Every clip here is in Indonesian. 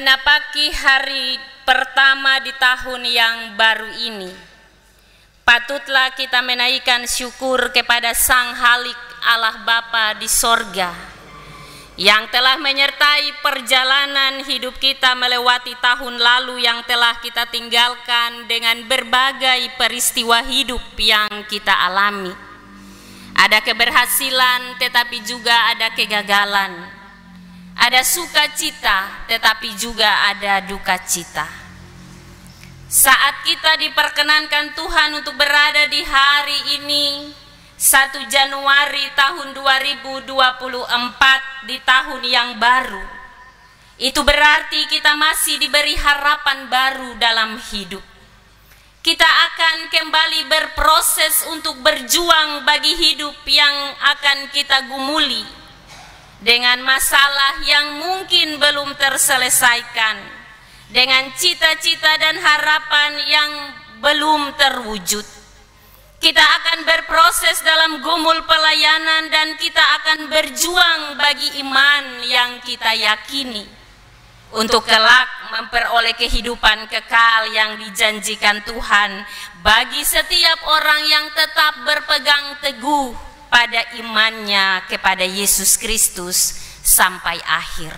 menapaki hari pertama di tahun yang baru ini, patutlah kita menaikkan syukur kepada Sang Halik Allah Bapa di sorga yang telah menyertai perjalanan hidup kita melewati tahun lalu yang telah kita tinggalkan dengan berbagai peristiwa hidup yang kita alami. Ada keberhasilan tetapi juga ada kegagalan, ada sukacita tetapi juga ada duka cita. Saat kita diperkenankan Tuhan untuk berada di hari ini 1 Januari tahun 2024 di tahun yang baru, itu berarti kita masih diberi harapan baru dalam hidup. Kita akan kembali berproses untuk berjuang bagi hidup yang akan kita gumuli dengan masalah yang mungkin belum terselesaikan, dengan cita-cita dan harapan yang belum terwujud. Kita akan berproses dalam gumul pelayanan dan kita akan berjuang bagi iman yang kita yakini untuk kelak memperoleh kehidupan kekal yang dijanjikan Tuhan bagi setiap orang yang tetap berpegang teguh pada imannya kepada Yesus Kristus sampai akhir.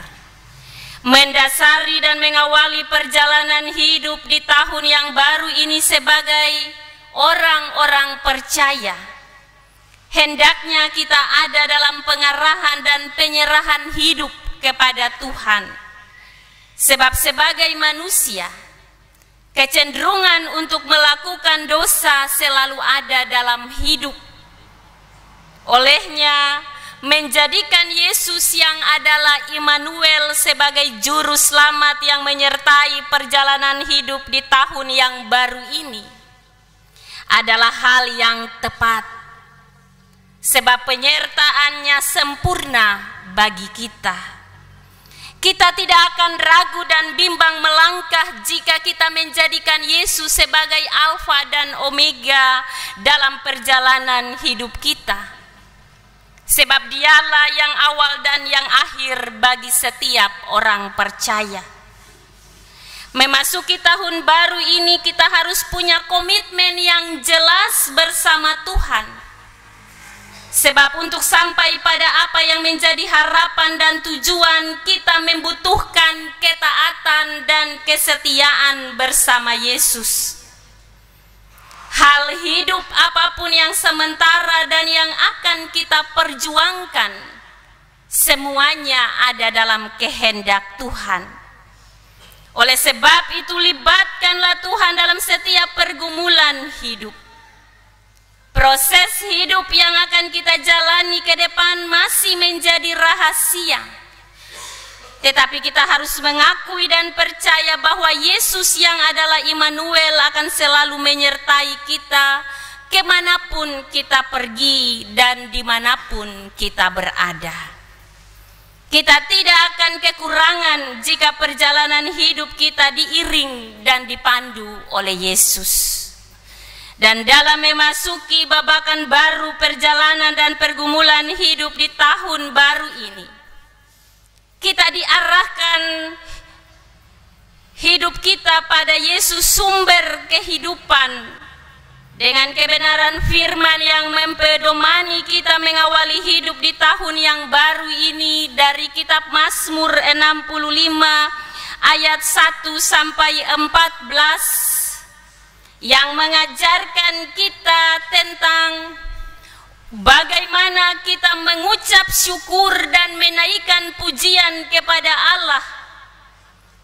Mendasari dan mengawali perjalanan hidup di tahun yang baru ini sebagai orang-orang percaya, hendaknya kita ada dalam pengarahan dan penyerahan hidup kepada Tuhan. Sebab sebagai manusia, kecenderungan untuk melakukan dosa selalu ada dalam hidup. Olehnya, menjadikan Yesus yang adalah Immanuel sebagai juru selamat yang menyertai perjalanan hidup di tahun yang baru ini adalah hal yang tepat, sebab penyertaannya sempurna bagi kita. Kita tidak akan ragu dan bimbang melangkah jika kita menjadikan Yesus sebagai Alfa dan Omega dalam perjalanan hidup kita, sebab Dialah yang awal dan yang akhir bagi setiap orang percaya. Memasuki tahun baru ini kita harus punya komitmen yang jelas bersama Tuhan. Sebab untuk sampai pada apa yang menjadi harapan dan tujuan, kita membutuhkan ketaatan dan kesetiaan bersama Yesus. Hal hidup apapun yang sementara dan yang akan kita perjuangkan, semuanya ada dalam kehendak Tuhan. Oleh sebab itu libatkanlah Tuhan dalam setiap pergumulan hidup. Proses hidup yang akan kita jalani ke depan masih menjadi rahasia. Tetapi kita harus mengakui dan percaya bahwa Yesus yang adalah Immanuel akan selalu menyertai kita kemanapun kita pergi dan dimanapun kita berada. Kita tidak akan kekurangan jika perjalanan hidup kita diiring dan dipandu oleh Yesus. Dan dalam memasuki babakan baru perjalanan dan pergumulan hidup di tahun baru ini, kita diarahkan hidup kita pada Yesus sumber kehidupan, dengan kebenaran firman yang mempedomani kita mengawali hidup di tahun yang baru ini dari kitab Mazmur 65 ayat 1 sampai 14 yang mengajarkan kita tentang bagaimana kita mengucap syukur dan menaikkan pujian kepada Allah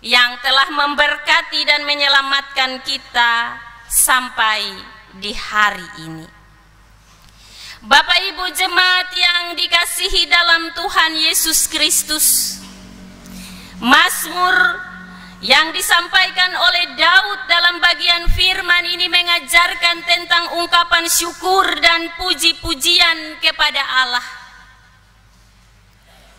yang telah memberkati dan menyelamatkan kita sampai di hari ini. Bapak Ibu jemaat yang dikasihi dalam Tuhan Yesus Kristus, Mazmur yang disampaikan oleh Daud dalam bagian firman ini mengajarkan tentang ungkapan syukur dan puji-pujian kepada Allah.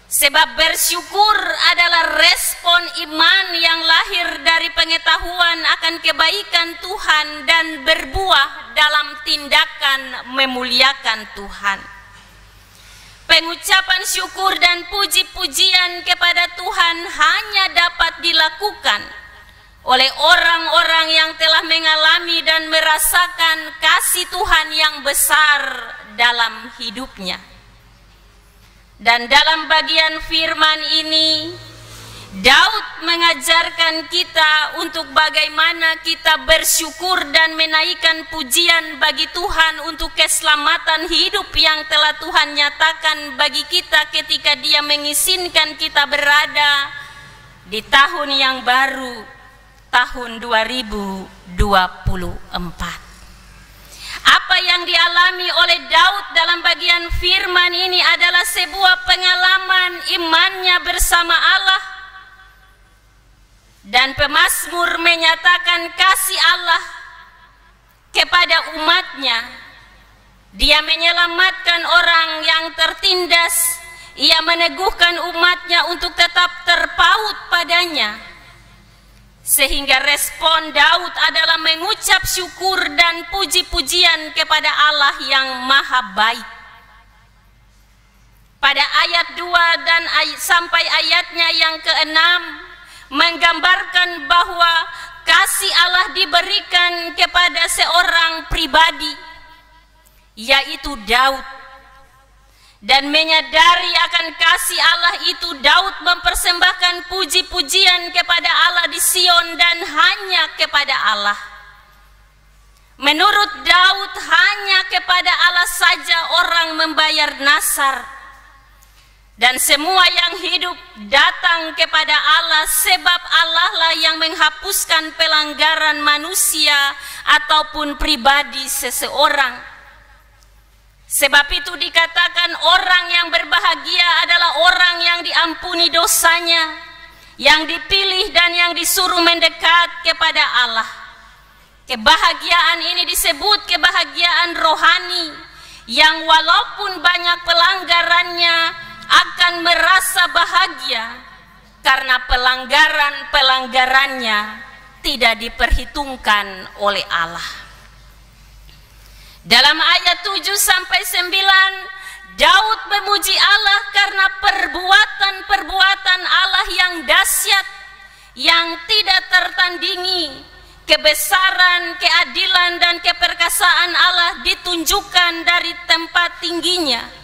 Sebab bersyukur adalah respon iman yang lahir dari pengetahuan akan kebaikan Tuhan dan berbuah dalam tindakan memuliakan Tuhan. pengucapan syukur dan puji-pujian kepada Tuhan hanya dapat dilakukan oleh orang-orang yang telah mengalami dan merasakan kasih Tuhan yang besar dalam hidupnya. Dan dalam bagian firman ini, Daud mengajarkan kita untuk bagaimana kita bersyukur dan menaikkan pujian bagi Tuhan untuk keselamatan hidup yang telah Tuhan nyatakan bagi kita ketika Dia mengizinkan kita berada di tahun yang baru, tahun 2024. Apa yang dialami oleh Daud dalam bagian firman ini adalah sebuah pengalaman imannya bersama Allah. Dan pemazmur menyatakan kasih Allah kepada umatnya. Dia menyelamatkan orang yang tertindas. Ia meneguhkan umatnya untuk tetap terpaut padanya. Sehingga respon Daud adalah mengucap syukur dan puji-pujian kepada Allah yang maha baik. Pada ayat 2 dan sampai ayatnya yang ke-6 menggambarkan bahwa kasih Allah diberikan kepada seorang pribadi, yaitu Daud. Dan menyadari akan kasih Allah itu, Daud mempersembahkan puji-pujian kepada Allah di Sion dan hanya kepada Allah. Menurut Daud, hanya kepada Allah saja orang membayar nasar. Dan semua yang hidup datang kepada Allah, sebab Allah lah yang menghapuskan pelanggaran manusia ataupun pribadi seseorang. Sebab itu dikatakan orang yang berbahagia adalah orang yang diampuni dosanya, yang dipilih dan yang disuruh mendekat kepada Allah. Kebahagiaan ini disebut kebahagiaan rohani, yang walaupun banyak pelanggarannya akan merasa bahagia karena pelanggaran-pelanggarannya tidak diperhitungkan oleh Allah. Dalam ayat 7-9, Daud memuji Allah karena perbuatan-perbuatan Allah yang dahsyat, yang tidak tertandingi. Kebesaran, keadilan, dan keperkasaan Allah ditunjukkan dari tempat tingginya.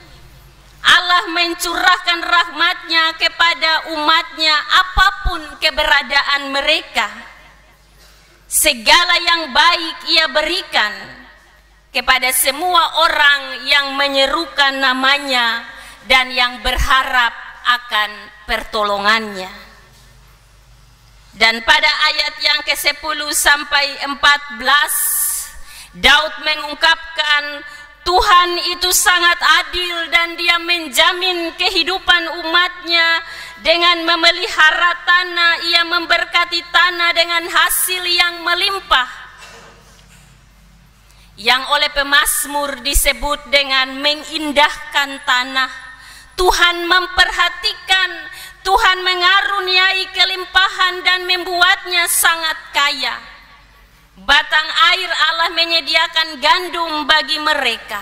Allah mencurahkan rahmat-Nya kepada umat-Nya apapun keberadaan mereka. Segala yang baik Ia berikan kepada semua orang yang menyerukan nama-Nya dan yang berharap akan pertolongan-Nya. Dan pada ayat yang ke-10 sampai 14, Daud mengungkapkan Tuhan itu sangat adil dan Dia menjamin kehidupan umat-Nya dengan memelihara tanah. Ia memberkati tanah dengan hasil yang melimpah, yang oleh pemazmur disebut dengan mengindahkan tanah. Tuhan memperhatikan, Tuhan mengaruniai kelimpahan dan membuatnya sangat kaya. Batang air Allah menyediakan gandum bagi mereka.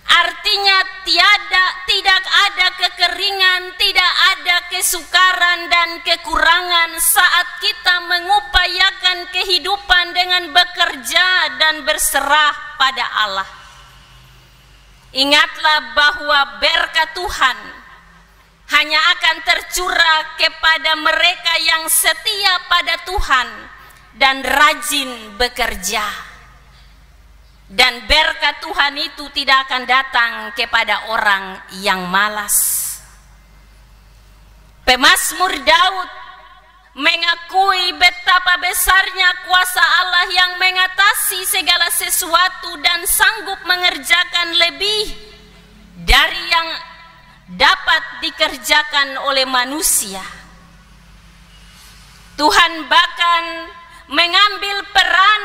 Artinya tidak ada kekeringan, tidak ada kesukaran dan kekurangan saat kita mengupayakan kehidupan dengan bekerja dan berserah pada Allah. Ingatlah bahwa berkat Tuhan hanya akan tercurah kepada mereka yang setia pada Tuhan dan rajin bekerja. Dan berkat Tuhan itu tidak akan datang kepada orang yang malas. Pemazmur Daud mengakui betapa besarnya kuasa Allah yang mengatasi segala sesuatu dan sanggup mengerjakan lebih dari yang dapat dikerjakan oleh manusia. Tuhan bahkan mengambil peran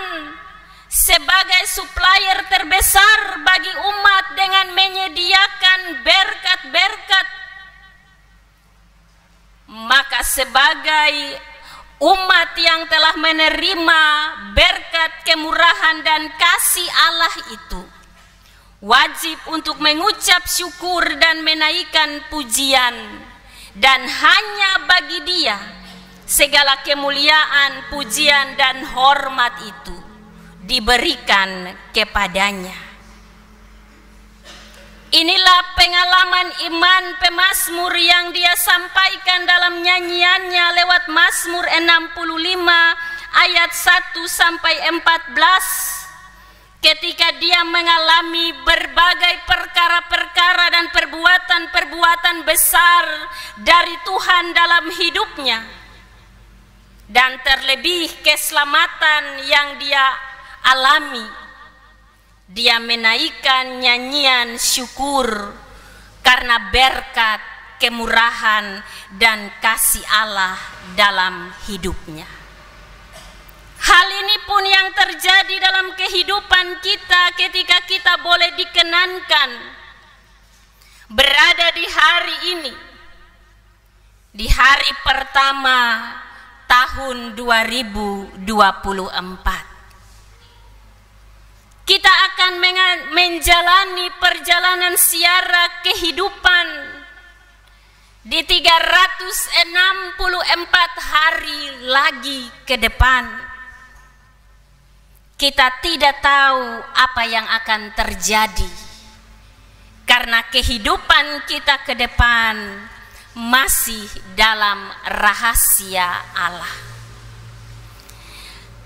sebagai supplier terbesar bagi umat dengan menyediakan berkat-berkat. Maka sebagai umat yang telah menerima berkat kemurahan dan kasih Allah itu, wajib untuk mengucap syukur dan menaikkan pujian, dan hanya bagi Dia segala kemuliaan, pujian, dan hormat itu diberikan kepadanya. Inilah pengalaman iman pemazmur yang dia sampaikan dalam nyanyiannya lewat Mazmur 65 ayat 1 sampai 14. Ketika dia mengalami berbagai perkara-perkara dan perbuatan-perbuatan besar dari Tuhan dalam hidupnya, dan terlebih keselamatan yang dia alami, dia menaikkan nyanyian syukur karena berkat, kemurahan, dan kasih Allah dalam hidupnya. Hal ini pun yang terjadi dalam kehidupan kita ketika kita boleh dikenankan berada di hari ini, di hari pertama tahun 2024. Kita akan menjalani perjalanan siara kehidupan di 364 hari lagi ke depan. Kita tidak tahu apa yang akan terjadi, karena kehidupan kita ke depan masih dalam rahasia Allah.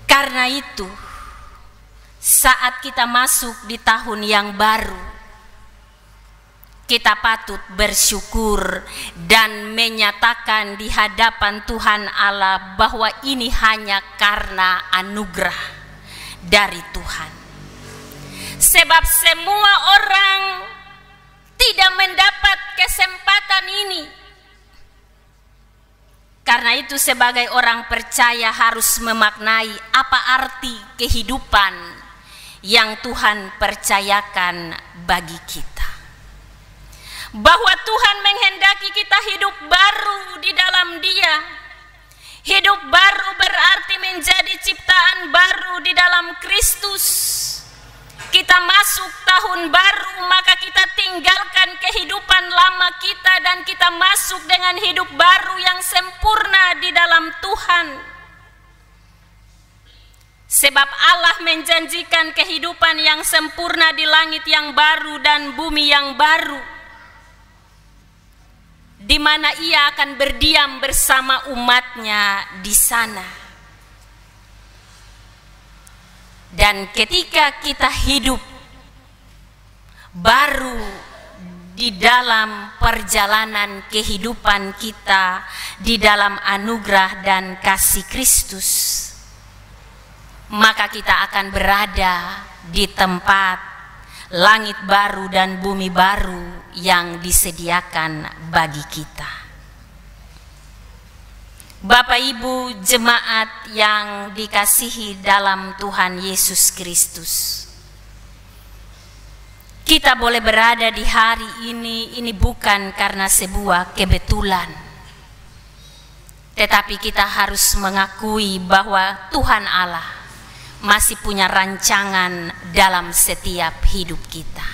Karena itu, saat kita masuk di tahun yang baru, kita patut bersyukur dan menyatakan di hadapan Tuhan Allah bahwa ini hanya karena anugerah dari Tuhan. Sebab semua orang tidak mendapat kesempatan ini. Karena itu sebagai orang percaya harus memaknai apa arti kehidupan yang Tuhan percayakan bagi kita. Bahwa Tuhan menghendaki kita hidup baru di dalam Dia. Hidup baru berarti menjadi ciptaan baru di dalam Kristus. Kita masuk tahun baru, maka kita tinggalkan kehidupan lama kita dan kita masuk dengan hidup baru yang sempurna di dalam Tuhan. Sebab Allah menjanjikan kehidupan yang sempurna di langit yang baru dan bumi yang baru, di mana Ia akan berdiam bersama umatnya di sana. Dan ketika kita hidup baru di dalam perjalanan kehidupan kita di dalam anugerah dan kasih Kristus, maka kita akan berada di tempat langit baru dan bumi baru yang disediakan bagi kita. Bapak Ibu jemaat yang dikasihi dalam Tuhan Yesus Kristus, kita boleh berada di hari ini bukan karena sebuah kebetulan, tetapi kita harus mengakui bahwa Tuhan Allah masih punya rancangan dalam setiap hidup kita.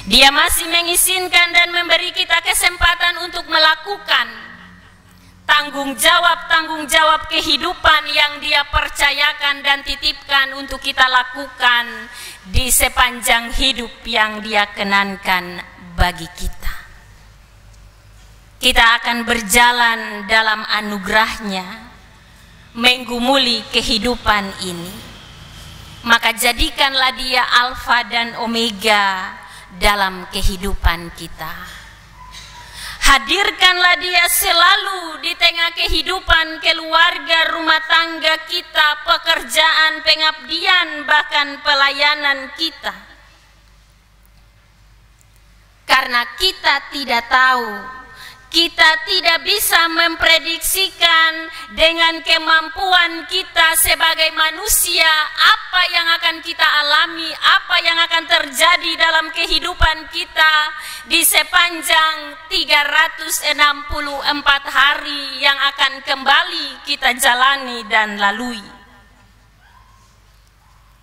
Dia masih mengizinkan dan memberi kita kesempatan untuk melakukan tanggung jawab kehidupan yang Dia percayakan dan titipkan untuk kita lakukan di sepanjang hidup yang Dia kenankan bagi kita. Kita akan berjalan dalam anugerah-Nya, menggumuli kehidupan ini. Maka jadikanlah Dia Alfa dan Omega dalam kehidupan kita. Hadirkanlah Dia selalu di tengah kehidupan keluarga, rumah tangga kita, pekerjaan, pengabdian, bahkan pelayanan kita. Karena kita tidak tahu, kita tidak bisa memprediksikan dengan kemampuan kita sebagai manusia apa yang akan kita alami, apa yang akan terjadi dalam kehidupan kita di sepanjang 364 hari yang akan kembali kita jalani dan lalui.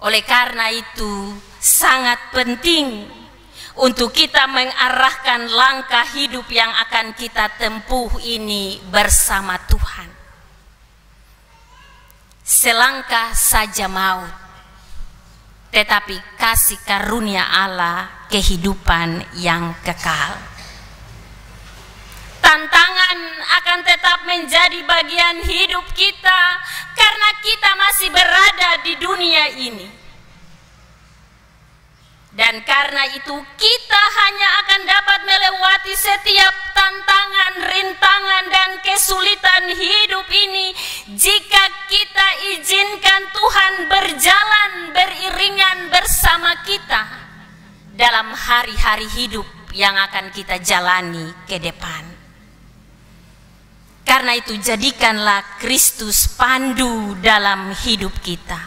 Oleh karena itu sangat penting untuk kita mengarahkan langkah hidup yang akan kita tempuh ini bersama Tuhan. Selangkah saja maut, tetapi kasih karunia Allah kehidupan yang kekal. Tantangan akan tetap menjadi bagian hidup kita karena kita masih berada di dunia ini. Dan karena itu kita hanya akan dapat melewati setiap tantangan, rintangan, dan kesulitan hidup ini jika kita izinkan Tuhan berjalan beriringan bersama kita dalam hari-hari hidup yang akan kita jalani ke depan. Karena itu jadikanlah Kristus pandu dalam hidup kita.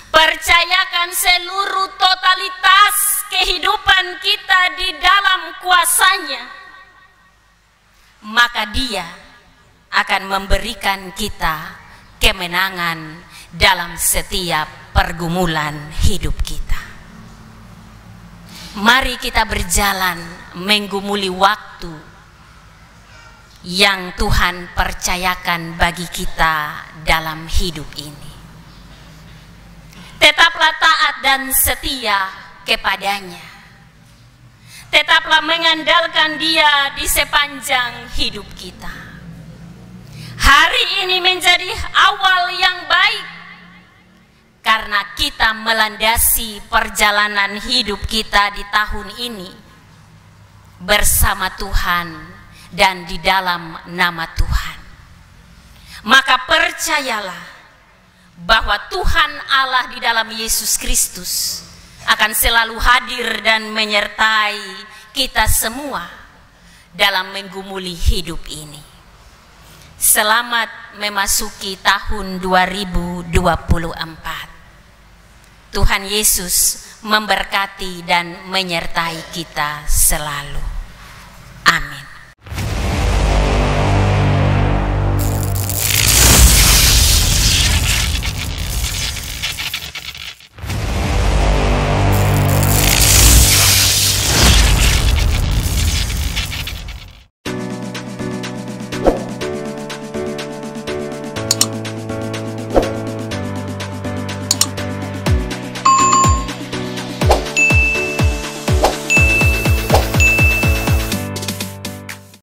Percayakan seluruh totalitas kehidupan kita di dalam kuasa-Nya. Maka Dia akan memberikan kita kemenangan dalam setiap pergumulan hidup kita. Mari kita berjalan menggumuli waktu yang Tuhan percayakan bagi kita dalam hidup ini. Tetaplah taat dan setia kepadanya. Tetaplah mengandalkan Dia di sepanjang hidup kita. Hari ini menjadi awal yang baik karena kita melandasi perjalanan hidup kita di tahun ini bersama Tuhan dan di dalam nama Tuhan. Maka percayalah bahwa Tuhan Allah di dalam Yesus Kristus akan selalu hadir dan menyertai kita semua dalam menggumuli hidup ini. Selamat memasuki tahun 2024. Tuhan Yesus memberkati dan menyertai kita selalu.